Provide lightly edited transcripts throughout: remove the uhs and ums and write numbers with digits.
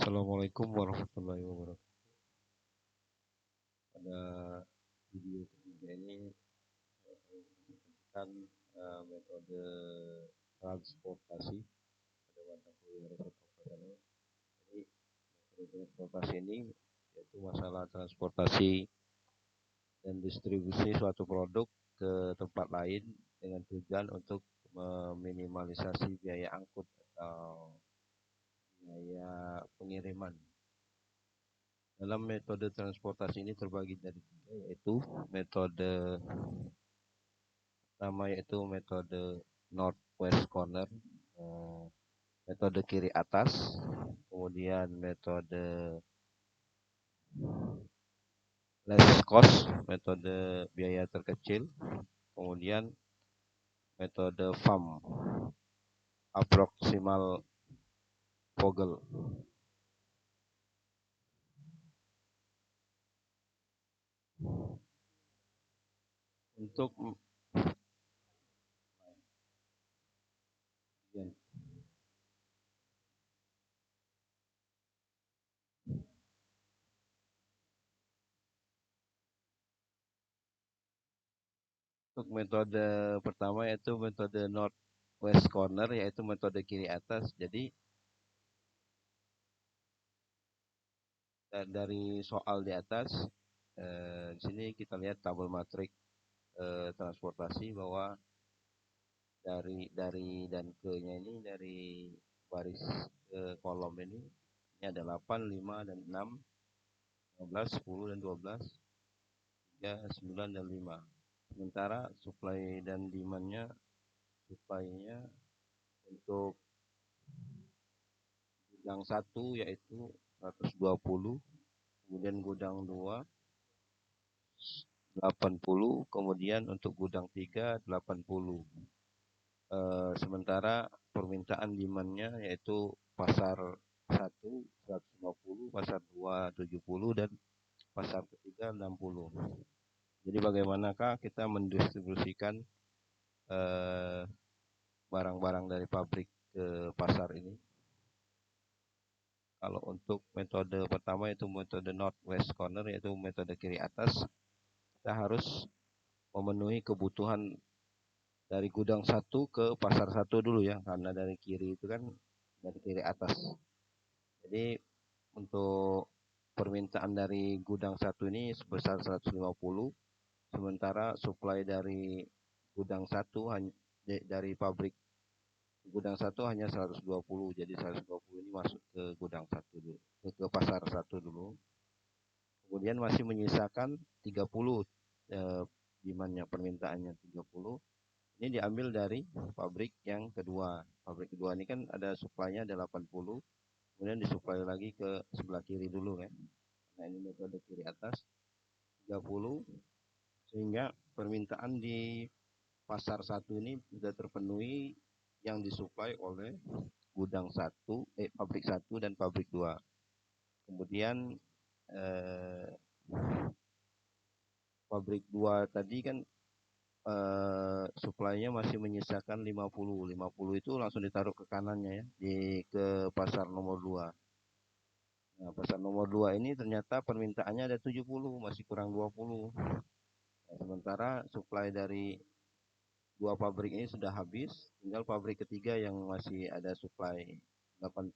Assalamualaikum warahmatullahi wabarakatuh. Pada video ketiga ini saya akan menjelaskan metode transportasi pada mata kuliah resep operasional. Jadi metode transportasi ini yaitu masalah transportasi dan distribusi suatu produk ke tempat lain dengan tujuan untuk meminimalisasi biaya angkut atau biaya pengiriman. Dalam metode transportasi ini terbagi dari tiga, yaitu metode pertama yaitu metode northwest corner, metode kiri atas, kemudian metode less cost, metode biaya terkecil, kemudian metode FAM, approximal Vogel. Untuk metode pertama yaitu metode northwest corner, yaitu metode kiri atas. Jadi dari soal di atas, di sini kita lihat tabel matrik transportasi bahwa dari dan ke-nya ini, dari baris kolom ini ada 8, 5 dan 6, 15, 10 dan 12, 3, 9 dan 5. Sementara supply dan demand-nya, supply-nya untuk gudang 1 yaitu 120, kemudian gudang 2 80, kemudian untuk gudang 3 80. Sementara permintaan demand-nya yaitu pasar 1 150, pasar 2 70 dan pasar ketiga 60. Jadi bagaimanakah kita mendistribusikan barang-barang dari pabrik ke pasar ini? Kalau untuk metode pertama yaitu metode northwest corner, yaitu metode kiri atas, kita harus memenuhi kebutuhan dari gudang 1 ke pasar 1 dulu ya, karena dari kiri itu kan dari kiri atas. Jadi untuk permintaan dari gudang 1 ini sebesar 150, sementara supply dari gudang 1 hanya dari pabrik gudang 1 hanya 120. Jadi 120 ini masuk ke gudang 1 dulu, ke pasar 1 dulu. Kemudian masih menyisakan 30 demand-nya, permintaannya 30. Ini diambil dari pabrik yang kedua. Pabrik kedua ini kan ada supply-nya ada 80, kemudian disuplai lagi ke sebelah kiri dulu kan. Nah ini metode kiri atas 30, sehingga permintaan di pasar 1 ini sudah terpenuhi yang disuplai oleh gudang 1, pabrik 1 dan pabrik 2. Kemudian pabrik 2 tadi kan supply-nya masih menyisakan 50. 50 itu langsung ditaruh ke kanannya ya, ke pasar nomor 2. Nah, pasar nomor 2 ini ternyata permintaannya ada 70, masih kurang 20. Nah, sementara supply dari 2 pabrik ini sudah habis, tinggal pabrik ketiga yang masih ada supply 80.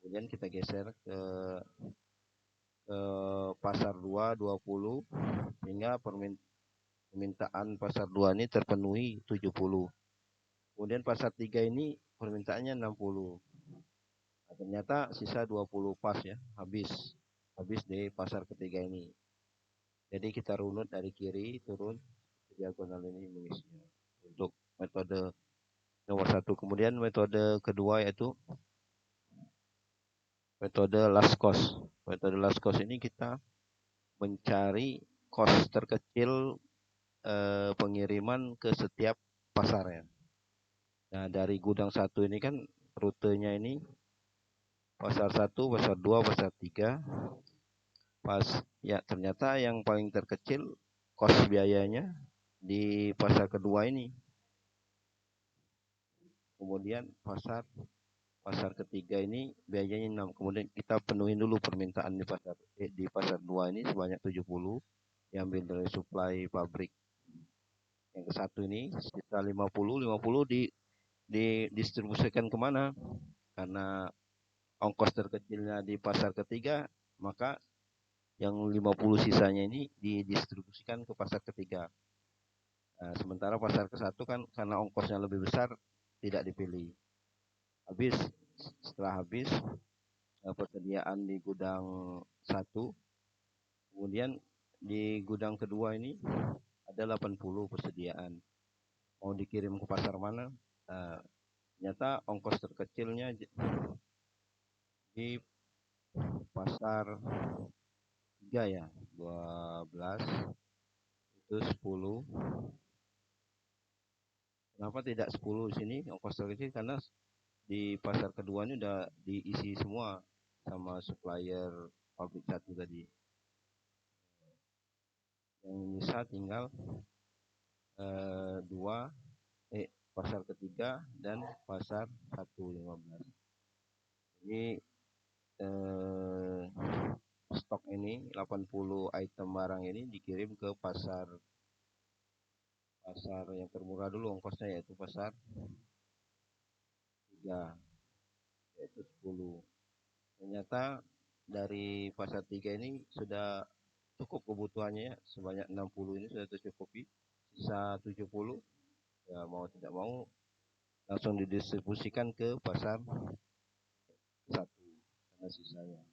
Kemudian kita geser ke pasar 2 20, sehingga permintaan pasar 2 ini terpenuhi 70. Kemudian pasar 3 ini permintaannya 60. Nah, ternyata sisa 20 pas ya, habis di pasar ketiga ini. Jadi kita runut dari kiri turun ke diagonal ini mengisinya untuk metode nomor 1. Kemudian metode kedua yaitu metode last cost. Metode last cost ini kita mencari cost terkecil pengiriman ke setiap pasarnya. Nah, dari gudang 1 ini kan rutenya ini pasar 1, pasar 2, pasar 3. Ternyata yang paling terkecil cost biayanya di pasar kedua ini. Kemudian pasar pasar ketiga ini biayanya 6. Kemudian kita penuhin dulu permintaan di pasar 2 ini sebanyak 70, diambil dari supply pabrik. Yang ke satu ini sisa 50 didistribusikan kemana? Karena ongkos terkecilnya di pasar ketiga, maka yang 50 sisanya ini didistribusikan ke pasar ketiga. Nah, sementara pasar ke satu kan karena ongkosnya lebih besar tidak dipilih. Setelah habis persediaan di gudang satu, kemudian di gudang kedua ini ada 80 persediaan. Mau dikirim ke pasar mana? Ternyata ongkos terkecilnya di pasar 3 ya, 12 itu 10. Kenapa tidak 10 di sini ongkos terkecil? Karena di pasar kedua ini udah diisi semua sama supplier pabrik satu tadi. Yang bisa tinggal pasar ketiga dan pasar 115. Ini stok ini 80 item barang ini dikirim ke pasar yang termurah dulu ongkosnya, yaitu pasar 3, yaitu 10. Ternyata dari pasar 3 ini sudah cukup kebutuhannya, sebanyak 60 ini sudah tercukupi. Sisa 70 ya mau tidak mau langsung didistribusikan ke pasar 1 karena sisanya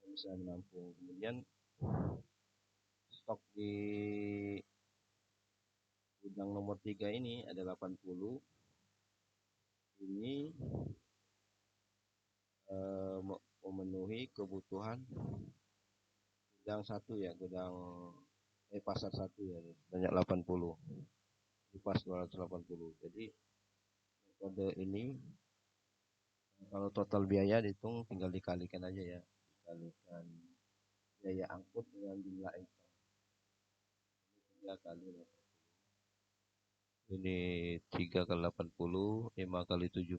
bisa menampung. Kemudian stok di gudang nomor 3 ini ada 80. Ini memenuhi kebutuhan gudang satu ya, pasar 1 ya, banyak 80. Di pas 280. Jadi metode ini kalau total biaya dihitung tinggal dikalikan aja ya. Dikalikan biaya angkut dengan jumlah item. 3 kali 80. Ini 3 kali 80, 5 kali 70,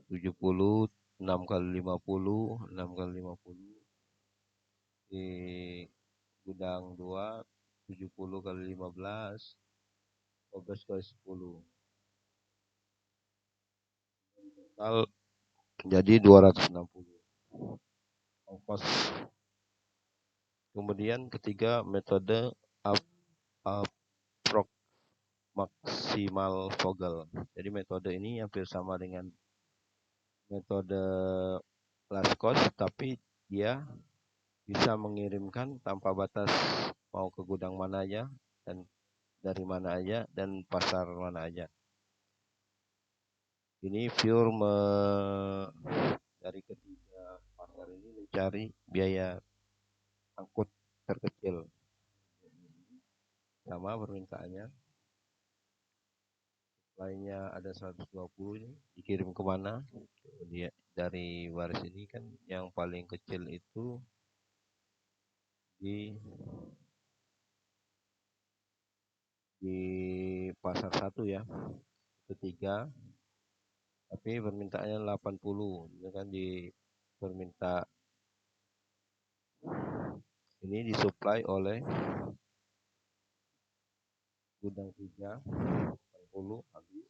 70, 6 kali 50, 6 kali 50. Di gudang 2, 70 kali 15, 12 kali 10. Total jadi 260 ongkos. Kemudian ketiga, metode approx maksimal Vogel. Jadi metode ini hampir sama dengan metode last cost, tapi dia bisa mengirimkan tanpa batas mau ke gudang mana aja dan dari mana aja dan pasar mana aja. Ini pure dari ketiga pasar ini mencari biaya angkut terkecil. Sama permintaannya. Lainnya ada 120 ini dikirim kemana? Dia dari baris ini kan yang paling kecil itu di pasar 1 ya, ketiga, tapi permintaannya 80. Itu kan perminta ini disuplai oleh gudang 3, 80 habis.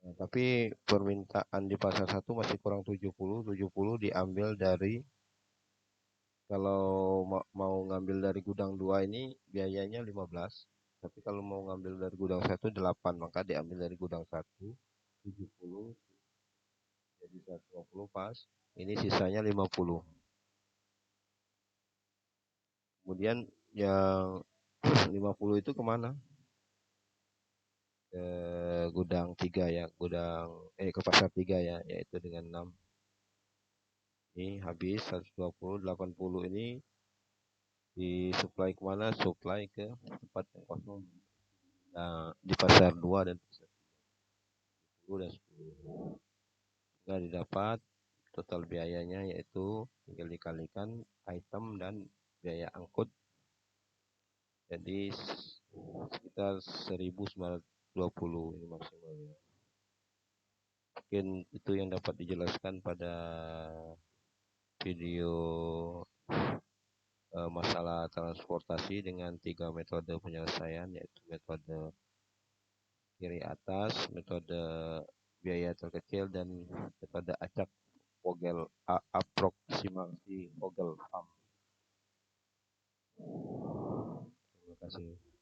Nah, tapi permintaan di pasar 1 masih kurang 70 diambil dari, kalau mau ngambil dari gudang 2 ini biayanya 15. Tapi kalau mau ngambil dari gudang 1 8, maka diambil dari gudang 1 70, jadi 120 pas. Ini sisanya 50. Kemudian yang 50 itu kemana? Ke gudang 3 ya, ke pasar 3 ya, yaitu dengan 6. Ini habis 120, 80 ini disuplai kemana? Suplai ke tempat yang kosong. Nah, di pasar 2 dan pasar 10 dan 10. Sudah didapat total biayanya, yaitu tinggal dikalikan item dan biaya angkut. Jadi sekitar 1.900 20 ini maksimalnya. Mungkin itu yang dapat dijelaskan pada video masalah transportasi dengan 3 metode penyelesaian, yaitu metode kiri atas, metode biaya terkecil, dan metode acak Vogel aproksimasi Vogel. Terima kasih.